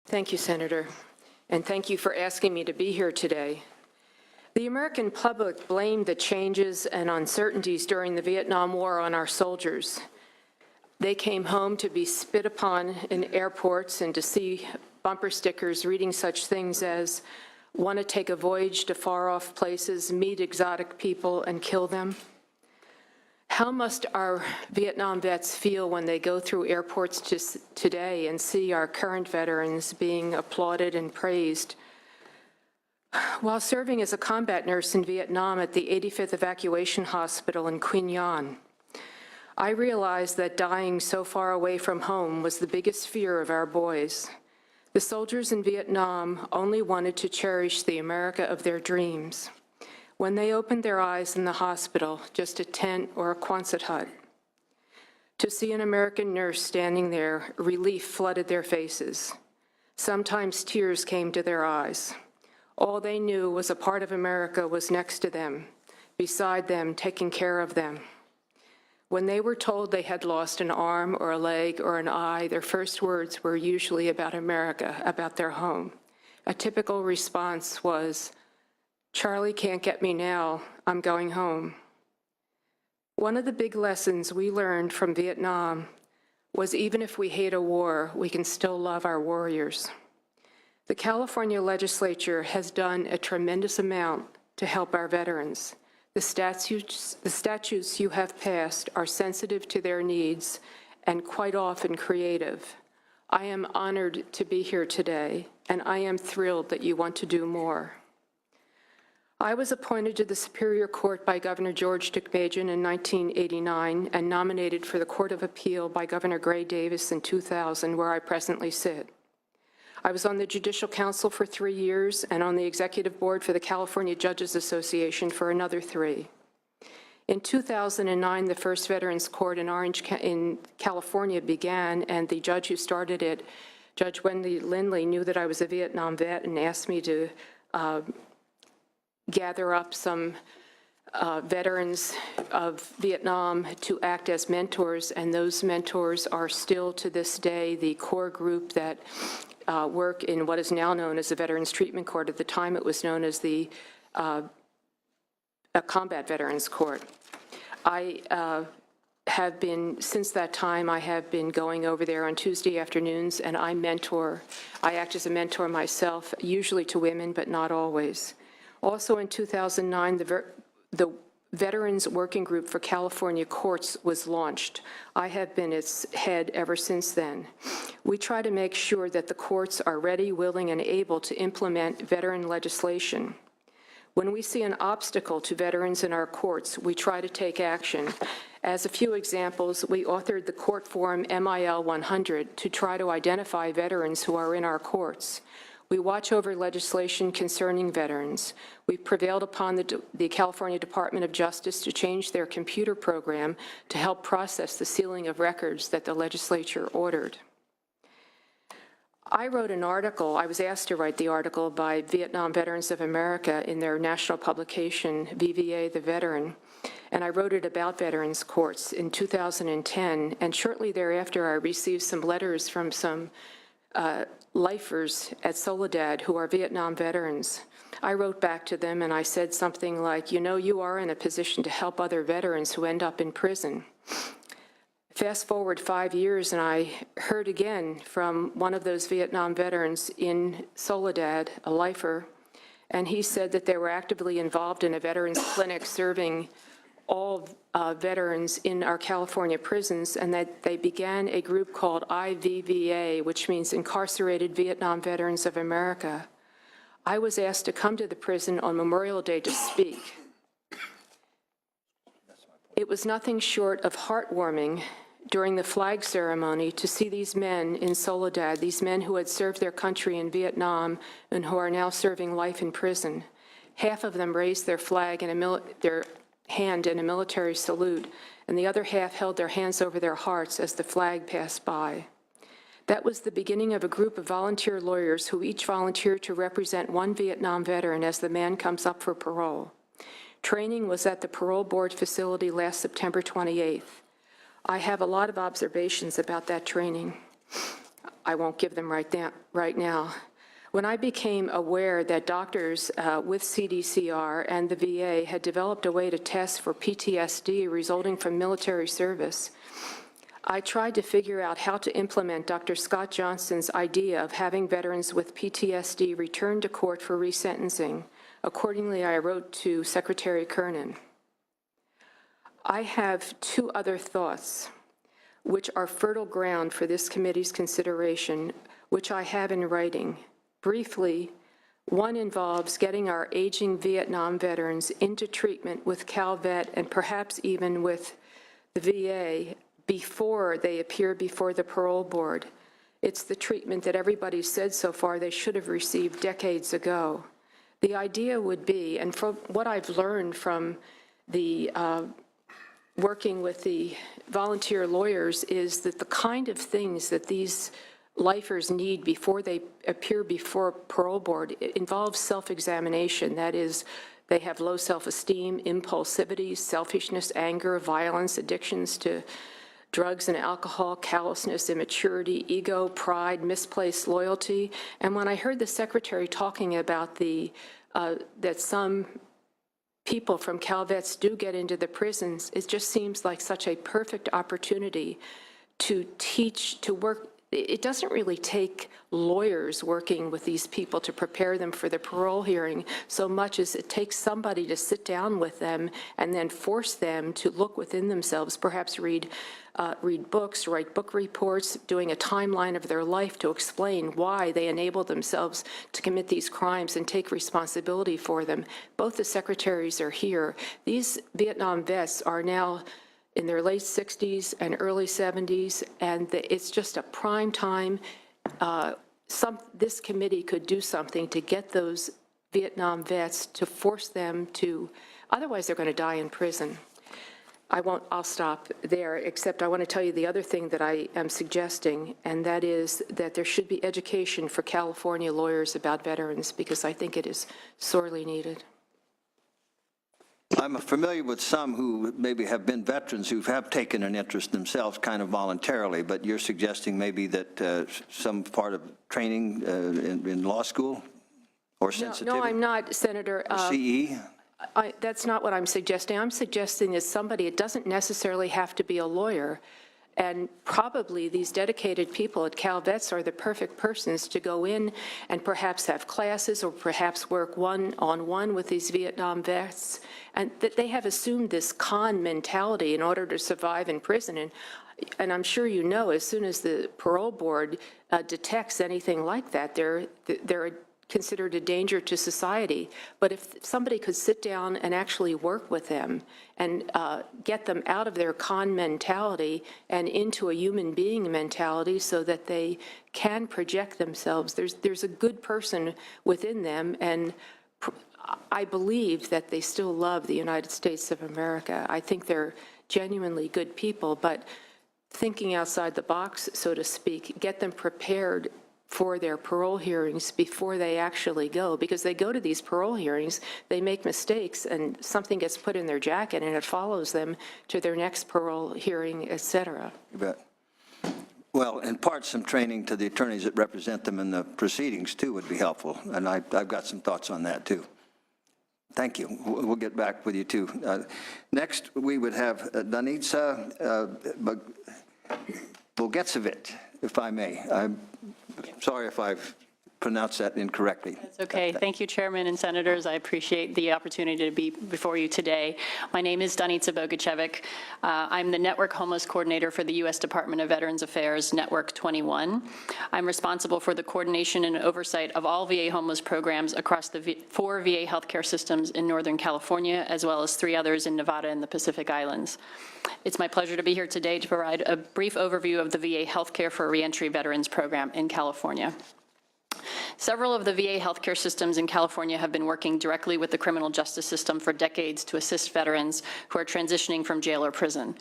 Thank you, Senator, and thank you for asking me to be here today. The American public blamed the changes and uncertainties during the Vietnam War on our soldiers. They came home to be spit upon in airports and to see bumper stickers reading such things as, "Want to take a voyage to far-off places, meet exotic people, and kill them?" How must our Vietnam vets feel when they go through airports today and see our current veterans being applauded and praised? While serving as a combat nurse in Vietnam at the 85th Evacuation Hospital in Quy Nhon, I realized that dying so far away from home was the biggest fear of our boys. The soldiers in Vietnam only wanted to cherish the America of their dreams. When they opened their eyes in the hospital, just a tent or a Quonset hut, to see an American nurse standing there, relief flooded their faces. Sometimes tears came to their eyes. All they knew was a part of America was next to them, beside them, taking care of them. When they were told they had lost an arm or a leg or an eye, their first words were usually about America, about their home. A typical response was, "Charlie can't get me now, I'm going home." One of the big lessons we learned from Vietnam was even if we hate a war, we can still love our warriors. The California legislature has done a tremendous amount to help our veterans. The statutes you have passed are sensitive to their needs and quite often creative. I am honored to be here today, and I am thrilled that you want to do more. I was appointed to the Superior Court by Governor George Deukmejian in 1989 and nominated for the Court of Appeal by Governor Gray Davis in 2000, where I presently sit. I was on the Judicial Council for 3 years and on the Executive Board for the California Judges Association for another 3. In 2009, the first Veterans Court in California began, and the judge who started it, Judge Wendy Lindley, knew that I was a Vietnam vet and asked me to gather up some veterans of Vietnam to act as mentors, and those mentors are still to this day the core group that work in what is now known as the Veterans Treatment Court. At the time, it was known as the Combat Veterans Court. Since that time, I have been going over there on Tuesday afternoons, and I act as a mentor myself, usually to women, but not always. Also in 2009, the Veterans Working Group for California Courts was launched. I have been its head ever since then. We try to make sure that the courts are ready, willing, and able to implement veteran legislation. When we see an obstacle to veterans in our courts, we try to take action. As a few examples, we authored the Court Forum MIL 100 to try to identify veterans who are in our courts. We watch over legislation concerning veterans. We prevailed upon the California Department of Justice to change their computer program to help process the sealing of records that the legislature ordered. I was asked to write the article by Vietnam Veterans of America in their national publication, VVA The Veteran, and I wrote it about veterans courts in 2010, and shortly thereafter I received some letters from some lifers at Soledad who are Vietnam veterans. I wrote back to them and I said something like, "You know, you are in a position to help other veterans who end up in prison." Fast forward 5 years and I heard again from one of those Vietnam veterans in Soledad, a lifer, and he said that they were actively involved in a veterans clinic serving all veterans in our California prisons, and that they began a group called IVVA, which means Incarcerated Vietnam Veterans of America. I was asked to come to the prison on Memorial Day to speak. It was nothing short of heartwarming during the flag ceremony to see these men in Soledad, these men who had served their country in Vietnam and who are now serving life in prison. Half of them raised their flag and their hand in a military salute, and the other half held their hands over their hearts as the flag passed by. That was the beginning of a group of volunteer lawyers who each volunteered to represent one Vietnam veteran as the man comes up for parole. Training was at the parole board facility last September 28th. I have a lot of observations about that training. I won't give them right now. When I became aware that doctors with CDCR and the VA had developed a way to test for PTSD resulting from military service, I tried to figure out how to implement Dr. Scott Johnston's idea of having veterans with PTSD return to court for resentencing. Accordingly, I wrote to Secretary Kernan. I have two other thoughts, which are fertile ground for this committee's consideration, which I have in writing. Briefly, one involves getting our aging Vietnam veterans into treatment with CalVet and perhaps even with the VA before they appear before the parole board. It's the treatment that everybody said so far they should have received decades ago. The idea would be, and from what I've learned from the working with the volunteer lawyers, is that the kind of things that these lifers need before they appear before parole board, it involves self-examination. That is, they have low self-esteem, impulsivity, selfishness, anger, violence, addictions to drugs and alcohol, callousness, immaturity, ego, pride, misplaced loyalty. And when I heard the secretary talking about that some people from CalVets do get into the prisons, it just seems like such a perfect opportunity to teach, to work. It doesn't really take lawyers working with these people to prepare them for the parole hearing so much as it takes somebody to sit down with them and then force them to look within themselves, perhaps read books, write book reports, doing a timeline of their life to explain why they enabled themselves to commit these crimes and take responsibility for them. Both the secretaries are here. These Vietnam vets are now in their late 60s and early 70s, and it's just a prime time. This committee could do something to get those Vietnam vets, to force them to, otherwise they're going to die in prison. I'll stop there, except I want to tell you the other thing that I am suggesting, and that is that there should be education for California lawyers about veterans, because I think it is sorely needed. I'm familiar with some who maybe have been veterans who have taken an interest themselves kind of voluntarily, but you're suggesting maybe that some part of training in law school or sensitivity? No, I'm not, Senator. CE? That's not what I'm suggesting. I'm suggesting that somebody, it doesn't necessarily have to be a lawyer, and probably these dedicated people at CalVets are the perfect persons to go in and perhaps have classes or perhaps work one-on-one with these Vietnam vets, and that they have assumed this con mentality in order to survive in prison. And I'm sure you know, as soon as the parole board detects anything like that, they're considered a danger to society. But if somebody could sit down and actually work with them and get them out of their con mentality and into a human being mentality so that they can project themselves, there's a good person within them, and I believe that they still love the United States of America. I think they're genuinely good people, but thinking outside the box, so to speak, get them prepared for their parole hearings before they actually go, because they go to these parole hearings, they make mistakes, and something gets put in their jacket, and it follows them to their next parole hearing, et cetera. You bet. Well, in part, some training to the attorneys that represent them in the proceedings, too, would be helpful, and I've got some thoughts on that, too. Thank you. We'll get back with you, too. Next, we would have Danica Bogacevich, if I may. I'm sorry if I've pronounced that incorrectly. That's okay. Thank you, Chairman and Senators. I appreciate the opportunity to be before you today. My name is Danica Bogacevich. I'm the Network Homeless Coordinator for the U.S. Department of Veterans Affairs Network 21. I'm responsible for the coordination and oversight of all VA homeless programs across the 4 VA healthcare systems in Northern California, as well as 3 others in Nevada and the Pacific Islands. It's my pleasure to be here today to provide a brief overview of the VA Healthcare for Reentry Veterans Program in California. Several of the VA healthcare systems in California have been working directly with the criminal justice system for decades to assist veterans who are transitioning from jail or prison.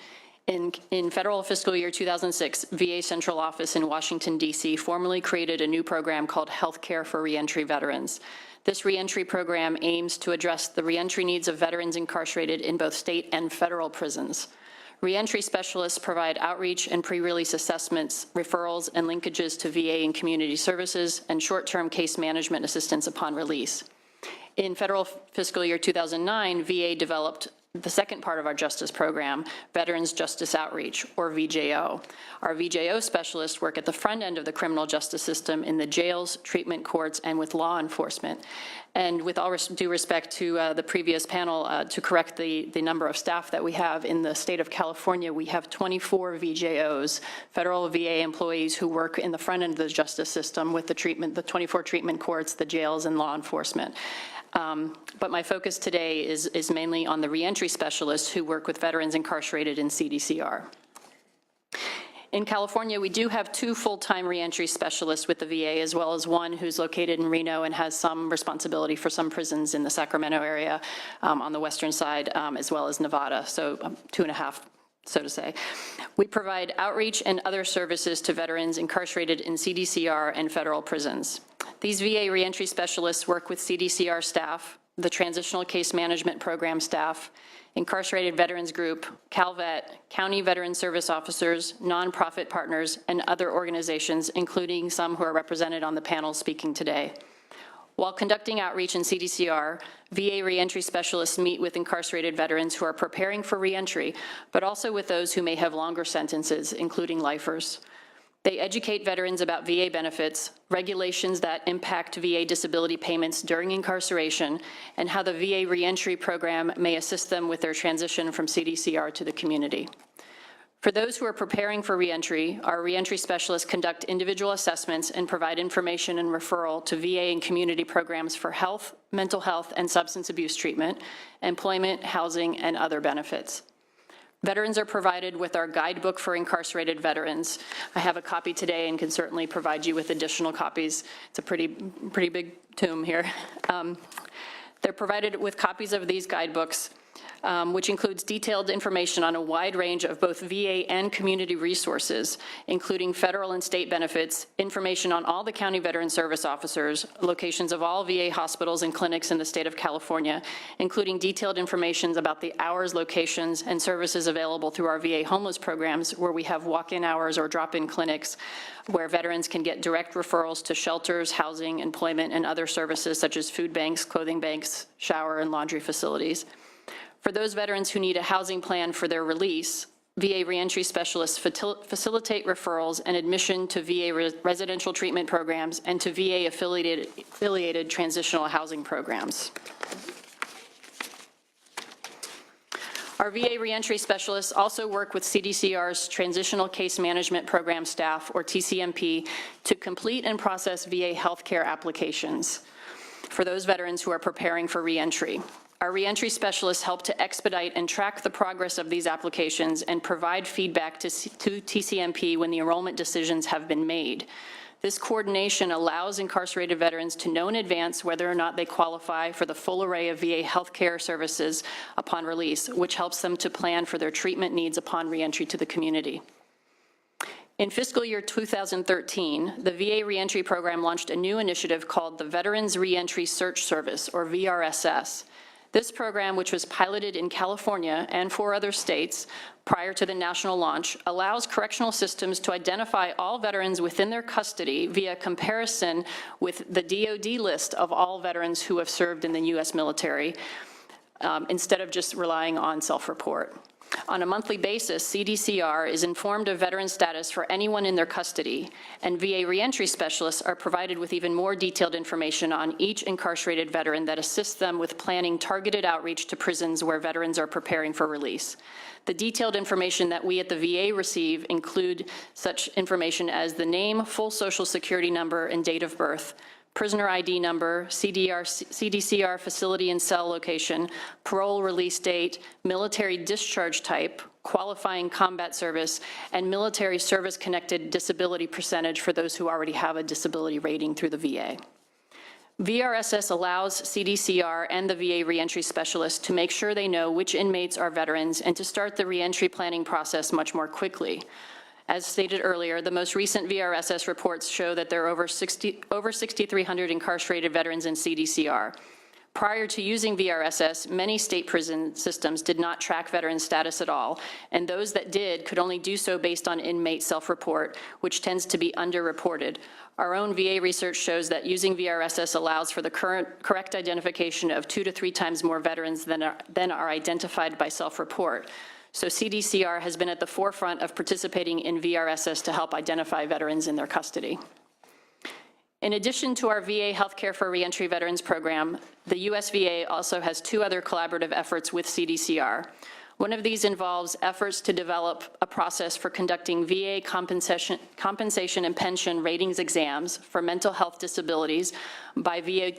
In federal fiscal year 2006, VA Central Office in Washington, D.C. formally created a new program called Healthcare for Reentry Veterans. This reentry program aims to address the reentry needs of veterans incarcerated in both state and federal prisons. Reentry specialists provide outreach and pre-release assessments, referrals, and linkages to VA and community services, and short-term case management assistance upon release. In federal fiscal year 2009, VA developed the second part of our justice program, Veterans Justice Outreach, or VJO. Our VJO specialists work at the front end of the criminal justice system in the jails, treatment courts, and with law enforcement. And with all due respect to the previous panel, to correct the number of staff that we have in the state of California, we have 24 VJOs, federal VA employees who work in the front end of the justice system with the 24 treatment courts, the jails, and law enforcement. But my focus today is mainly on the reentry specialists who work with veterans incarcerated in CDCR. In California, we do have 2 full-time reentry specialists with the VA, as well as one who's located in Reno and has some responsibility for some prisons in the Sacramento area on the western side, as well as Nevada, so 2.5, so to say. We provide outreach and other services to veterans incarcerated in CDCR and federal prisons. These VA reentry specialists work with CDCR staff, the Transitional Case Management Program staff, Incarcerated Veterans Group, CalVet, County Veteran Service Officers, nonprofit partners, and other organizations, including some who are represented on the panel speaking today. While conducting outreach in CDCR, VA reentry specialists meet with incarcerated veterans who are preparing for reentry, but also with those who may have longer sentences, including lifers. They educate veterans about VA benefits, regulations that impact VA disability payments during incarceration, and how the VA reentry program may assist them with their transition from CDCR to the community. For those who are preparing for reentry, our reentry specialists conduct individual assessments and provide information and referral to VA and community programs for health, mental health, and substance abuse treatment, employment, housing, and other benefits. Veterans are provided with our guidebook for incarcerated veterans. I have a copy today and can certainly provide you with additional copies. It's a pretty big tome here. They're provided with copies of these guidebooks, which includes detailed information on a wide range of both VA and community resources, including federal and state benefits, information on all the county veteran service officers, locations of all VA hospitals and clinics in the state of California, including detailed information about the hours, locations, and services available through our VA homeless programs, where we have walk-in hours or drop-in clinics, where veterans can get direct referrals to shelters, housing, employment, and other services such as food banks, clothing banks, shower and laundry facilities. For those veterans who need a housing plan for their release, VA reentry specialists facilitate referrals and admission to VA residential treatment programs and to VA affiliated transitional housing programs. Our VA reentry specialists also work with CDCR's Transitional Case Management Program staff, or TCMP, to complete and process VA healthcare applications for those veterans who are preparing for reentry. Our reentry specialists help to expedite and track the progress of these applications and provide feedback to TCMP when the enrollment decisions have been made. This coordination allows incarcerated veterans to know in advance whether or not they qualify for the full array of VA healthcare services upon release, which helps them to plan for their treatment needs upon reentry to the community. In fiscal year 2013, the VA reentry program launched a new initiative called the Veterans Reentry Search Service, or VRSS. This program, which was piloted in California and 4 other states prior to the national launch, allows correctional systems to identify all veterans within their custody via comparison with the DoD list of all veterans who have served in the U.S. military, instead of just relying on self-report. On a monthly basis, CDCR is informed of veteran status for anyone in their custody, and VA reentry specialists are provided with even more detailed information on each incarcerated veteran that assists them with planning targeted outreach to prisons where veterans are preparing for release. The detailed information that we at the VA receive include such information as the name, full social security number, and date of birth, prisoner ID number, CDCR facility and cell location, parole release date, military discharge type, qualifying combat service, and military service-connected disability percentage for those who already have a disability rating through the VA. VRSS allows CDCR and the VA reentry specialists to make sure they know which inmates are veterans and to start the reentry planning process much more quickly. As stated earlier, the most recent VRSS reports show that there are over 6,300 incarcerated veterans in CDCR. Prior to using VRSS, many state prison systems did not track veteran status at all, and those that did could only do so based on inmate self-report, which tends to be underreported. Our own VA research shows that using VRSS allows for the correct identification of 2 to 3 times more veterans than are identified by self-report. So CDCR has been at the forefront of participating in VRSS to help identify veterans in their custody. In addition to our VA Healthcare for Reentry Veterans program, the US VA also has 2 other collaborative efforts with CDCR. One of these involves efforts to develop a process for conducting VA compensation and pension ratings exams for mental health disabilities by video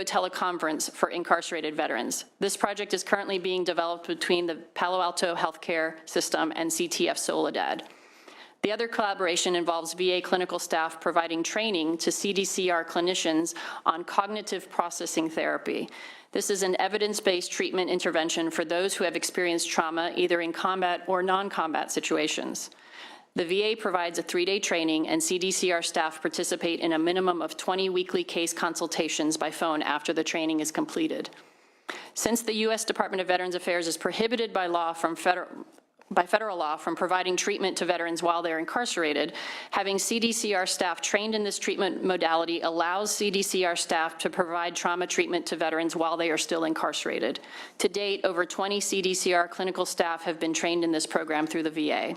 teleconference for incarcerated veterans. This project is currently being developed between the Palo Alto Healthcare System and CTF Soledad. The other collaboration involves VA clinical staff providing training to CDCR clinicians on cognitive processing therapy. This is an evidence-based treatment intervention for those who have experienced trauma either in combat or non-combat situations. The VA provides a 3-day training, and CDCR staff participate in a minimum of 20 weekly case consultations by phone after the training is completed. Since the U.S. Department of Veterans Affairs is prohibited by federal law from providing treatment to veterans while they're incarcerated, having CDCR staff trained in this treatment modality allows CDCR staff to provide trauma treatment to veterans while they are still incarcerated. To date, over 20 CDCR clinical staff have been trained in this program through the VA.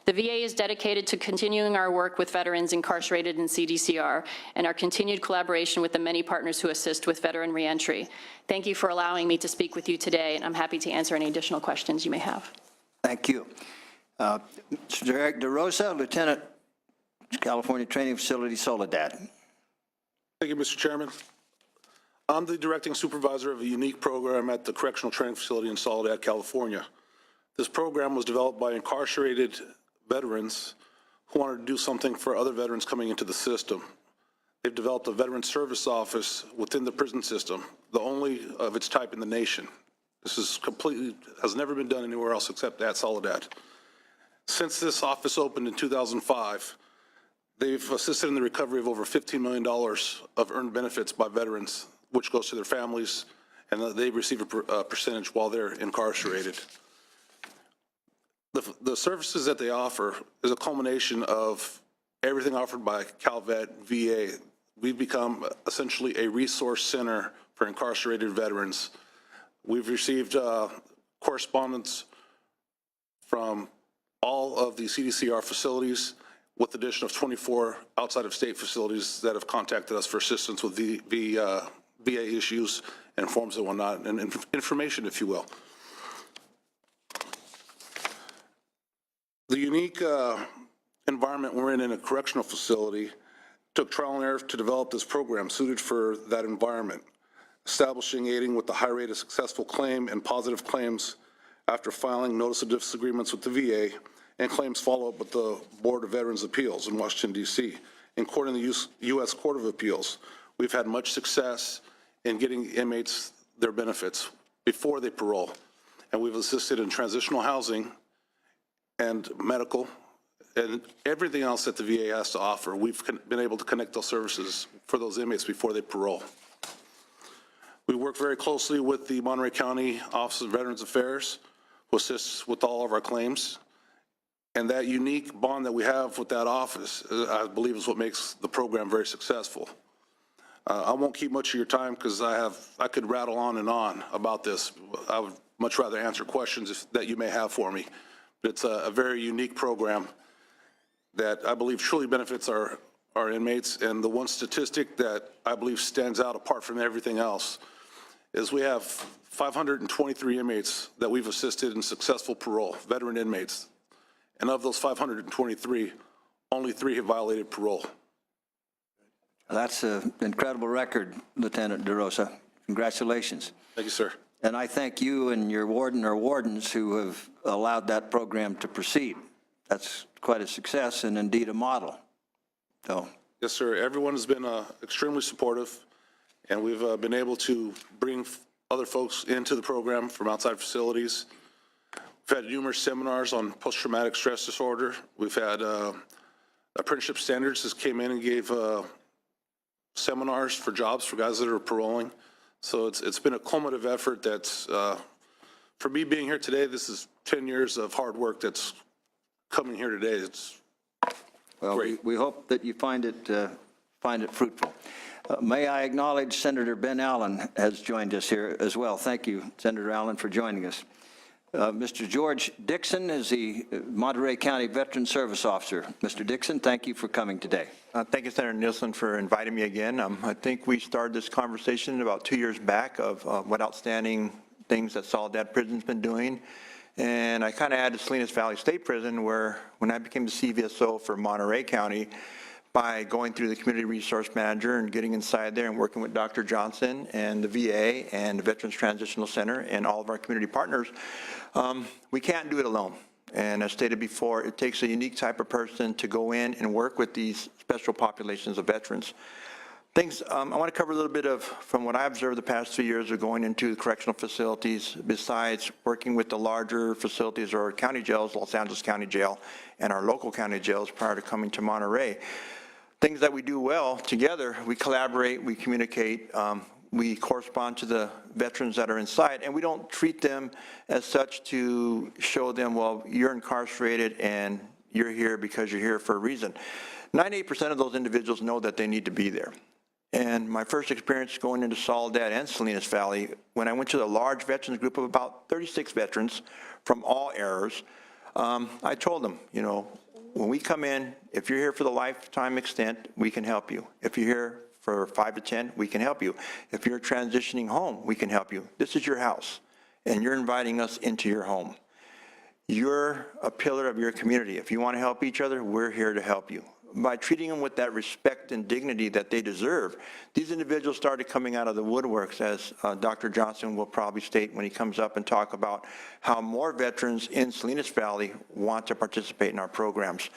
The VA is dedicated to continuing our work with veterans incarcerated in CDCR and our continued collaboration with the many partners who assist with veteran reentry. Thank you for allowing me to speak with you today, and I'm happy to answer any additional questions you may have. Thank you. Mr. Eric DeRosa, Lieutenant, California Training Facility, Soledad. Thank you, Mr. Chairman. I'm the directing supervisor of a unique program at the Correctional Training Facility in Soledad, California. This program was developed by incarcerated veterans who wanted to do something for other veterans coming into the system. They've developed a veteran service office within the prison system, the only of its type in the nation. This is has never been done anywhere else except at Soledad. Since this office opened in 2005, they've assisted in the recovery of over $15 million of earned benefits by veterans, which goes to their families, and they receive a percentage while they're incarcerated. The services that they offer is a culmination of everything offered by CalVet VA. We've become essentially a resource center for incarcerated veterans. We've received correspondence from all of the CDCR facilities, with the addition of 24 outside of state facilities that have contacted us for assistance with VA issues and forms and whatnot, and information, if you will. The unique environment we're in a correctional facility took trial and error to develop this program suited for that environment, establishing aiding with the high rate of successful claim and positive claims after filing notice of disagreements with the VA, and claims follow-up with the Board of Veterans' Appeals in Washington, D.C. In court in the U.S. Court of Appeals, we've had much success in getting inmates their benefits before they parole, and we've assisted in transitional housing and medical and everything else that the VA has to offer. We've been able to connect those services for those inmates before they parole. We work very closely with the Monterey County Office of Veterans Affairs, who assists with all of our claims. And that unique bond that we have with that office, I believe, is what makes the program very successful. I won't keep much of your time because I could rattle on and on about this. I would much rather answer questions that you may have for me. But it's a very unique program that I believe truly benefits our inmates. And the one statistic that I believe stands out apart from everything else is we have 523 inmates that we've assisted in successful parole, veteran inmates. And of those 523, only 3 have violated parole. That's an incredible record, Lieutenant DeRosa. Congratulations. Thank you, sir. And I thank you and your warden or wardens who have allowed that program to proceed. That's quite a success and indeed a model. So. Yes, sir. Everyone has been extremely supportive, and we've been able to bring other folks into the program from outside facilities. We've had numerous seminars on post-traumatic stress disorder. We've had apprenticeship standards just came in and gave seminars for jobs for guys that are paroling. So it's been a cumulative effort that's, for me being here today, this is 10 years of hard work that's coming here today. It's Well, Great. we hope that you find it fruitful. May I acknowledge Senator Ben Allen has joined us here as well. Thank you, Senator Allen, for joining us. Mr. George Dixon is the Monterey County Veteran Service Officer. Mr. Dixon, thank you for coming today. Thank you, Senator Nielsen, for inviting me again. I think we started this conversation about 2 years back of what outstanding things that Soledad Prison's been doing. And I kind of added Salinas Valley State Prison, where when I became the CVSO for Monterey County, by going through the community resource manager and getting inside there and working with Dr. Johnson and the VA and the Veterans Transitional Center and all of our community partners, we can't do it alone. And as stated before, it takes a unique type of person to go in and work with these special populations of veterans. Things, I want to cover a little bit of, from what I observed the past 2 years of going into the correctional facilities, besides working with the larger facilities or county jails, Los Angeles County Jail, and our local county jails prior to coming to Monterey. Things that we do well together, we collaborate, we communicate, we correspond to the veterans that are inside, and we don't treat them as such to show them, well, you're incarcerated and you're here because you're here for a reason. 98% of those individuals know that they need to be there. And my first experience going into Soledad and Salinas Valley, when I went to a large veterans group of about 36 veterans from all eras, I told them, you know, when we come in, if you're here for the lifetime extent, we can help you. If you're here for 5 to 10, we can help you. If you're transitioning home, we can help you. This is your house, and you're inviting us into your home. You're a pillar of your community. If you want to help each other, we're here to help you. By treating them with that respect and dignity that they deserve, these individuals started coming out of the woodworks, as Dr. Johnson will probably state when he comes up and talk about how more veterans in Salinas Valley want to participate in our programs.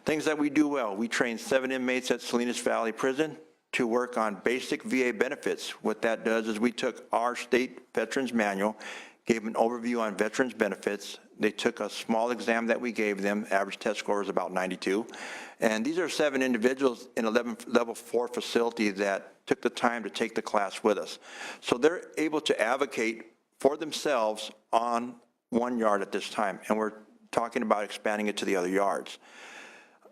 Things that we do well, we train 7 inmates at Salinas Valley Prison to work on basic VA benefits. What that does is we took our state veterans manual, gave an overview on veterans benefits. They took a small exam that we gave them. Average test score was about 92. And these are 7 individuals in a level 4 facility that took the time to take the class with us. So they're able to advocate for themselves on 1 yard at this time. And we're talking about expanding it to the other yards.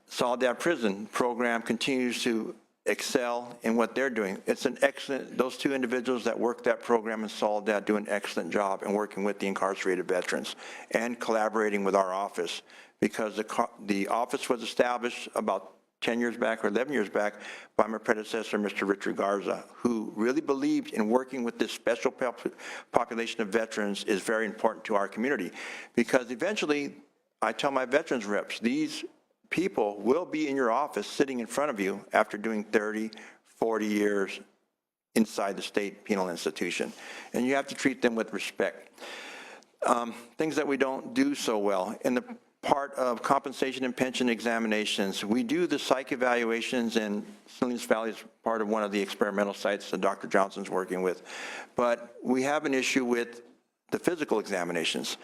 Soledad Prison program continues to excel in what they're doing. It's an excellent, those 2 individuals that work that program in Soledad do an excellent job in working with the incarcerated veterans and collaborating with our office, because the office was established about 10 years back or 11 years back by my predecessor, Mr. Richard Garza, who really believed in working with this special population of veterans is very important to our community. Because eventually, I tell my veterans reps, these people will be in your office sitting in front of you after doing 30, 40 years inside the state penal institution. And you have to treat them with respect. Things that we don't do so well. In the part of compensation and pension examinations, we do the psych evaluations, and Salinas Valley is part of one of the experimental sites that Dr. Johnson's working with. But we have an issue with the physical examinations.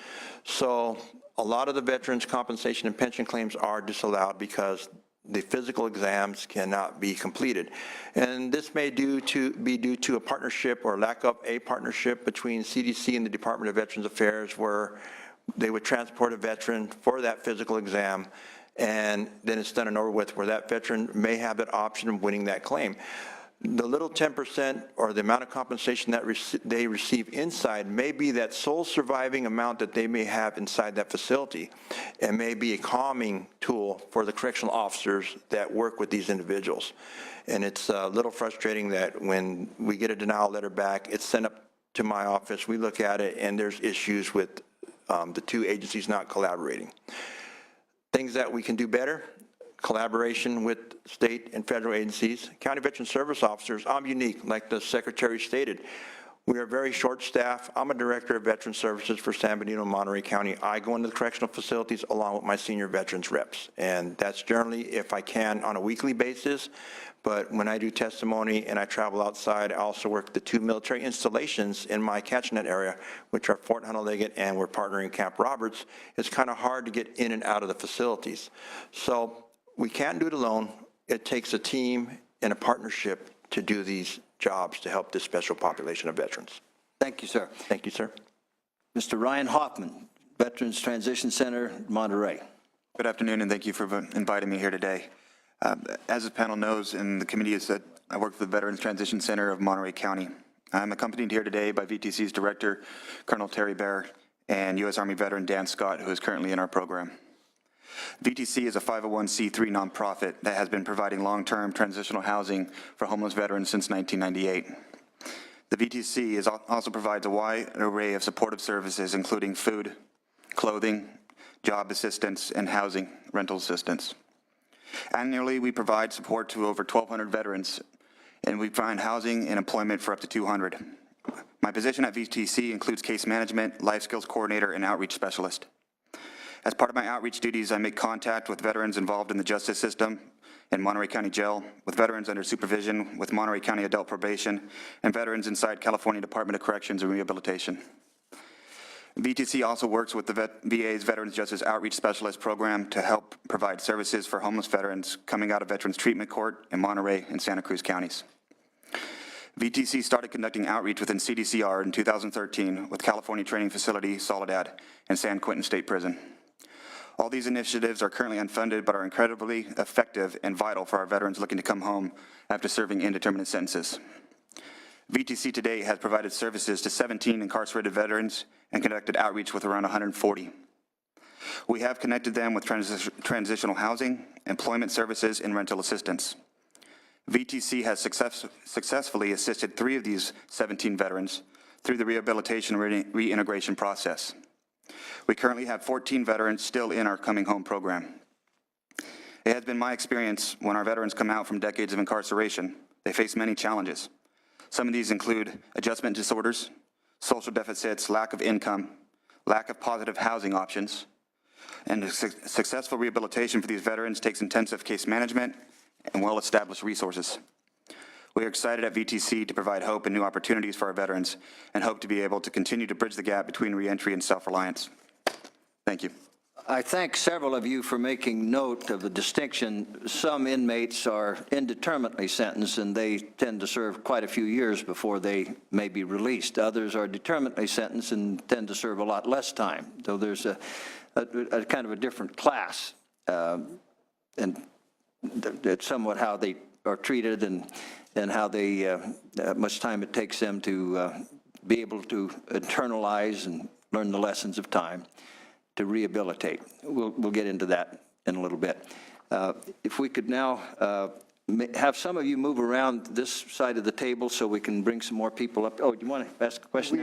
So a lot of the veterans' compensation and pension claims are disallowed because the physical exams cannot be completed. And this may be due to a partnership or lack of a partnership between CDC and the Department of Veterans Affairs, where they would transport a veteran for that physical exam, and then it's done and over with, where that veteran may have that option of winning that claim. The little 10% or the amount of compensation that they receive inside may be that sole surviving amount that they may have inside that facility, and may be a calming tool for the correctional officers that work with these individuals. And it's a little frustrating that when we get a denial letter back, it's sent up to my office, we look at it, and there's issues with the 2 agencies not collaborating. Things that we can do better: collaboration with state and federal agencies. County Veteran Service Officers, I'm unique, like the Secretary stated. We are very short-staffed. I'm a Director of Veteran Services for San Benito and Monterey County. I go into the correctional facilities along with my senior veterans reps, and that's generally, if I can, on a weekly basis. But when I do testimony and I travel outside, I also work the 2 military installations in my catchment area, which are Fort Honolulu, and we're partnering Camp Roberts. It's kind of hard to get in and out of the facilities. So we can't do it alone. It takes a team and a partnership to do these jobs to help this special population of veterans. Thank you, sir. Thank you, sir. Mr. Ryan Hoffman, Veterans Transition Center, Monterey. Good afternoon, and thank you for inviting me here today. As the panel knows, and the committee has said, I work for the Veterans Transition Center of Monterey County. I'm accompanied here today by VTC's Director, Colonel Terry Baer, and U.S. Army veteran Dan Scott, who is currently in our program. VTC is a 501c3 nonprofit that has been providing long-term transitional housing for homeless veterans since 1998. The VTC also provides a wide array of supportive services, including food, clothing, job assistance, and housing rental assistance. Annually, we provide support to over 1,200 veterans, and we find housing and employment for up to 200. My position at VTC includes case management, life skills coordinator, and outreach specialist. As part of my outreach duties, I make contact with veterans involved in the justice system in Monterey County Jail, with veterans under supervision with Monterey County Adult Probation, and veterans inside California Department of Corrections and Rehabilitation. VTC also works with the VA's Veterans Justice Outreach Specialist Program to help provide services for homeless veterans coming out of Veterans Treatment Court in Monterey and Santa Cruz counties. VTC started conducting outreach within CDCR in 2013 with California Training Facility, Soledad, and San Quentin State Prison. All these initiatives are currently unfunded but are incredibly effective and vital for our veterans looking to come home after serving indeterminate sentences. VTC today has provided services to 17 incarcerated veterans and conducted outreach with around 140. We have connected them with transitional housing, employment services, and rental assistance. VTC has successfully assisted 3 of these 17 veterans through the rehabilitation reintegration process. We currently have 14 veterans still in our Coming Home program. It has been my experience when our veterans come out from decades of incarceration, they face many challenges. Some of these include adjustment disorders, social deficits, lack of income, lack of positive housing options, and successful rehabilitation for these veterans takes intensive case management and well-established resources. We are excited at VTC to provide hope and new opportunities for our veterans and hope to be able to continue to bridge the gap between reentry and self-reliance. Thank you. I thank several of you for making note of the distinction. Some inmates are indeterminately sentenced, and they tend to serve quite a few years before they may be released. Others are determinately sentenced and tend to serve a lot less time. So there's a kind of a different class, and it's somewhat how they are treated and how they, much time it takes them to be able to internalize and learn the lessons of time to rehabilitate. We'll get into that in a little bit. If we could now have some of you move around this side of the table so we can bring some more people up. Oh, do you want to ask a question?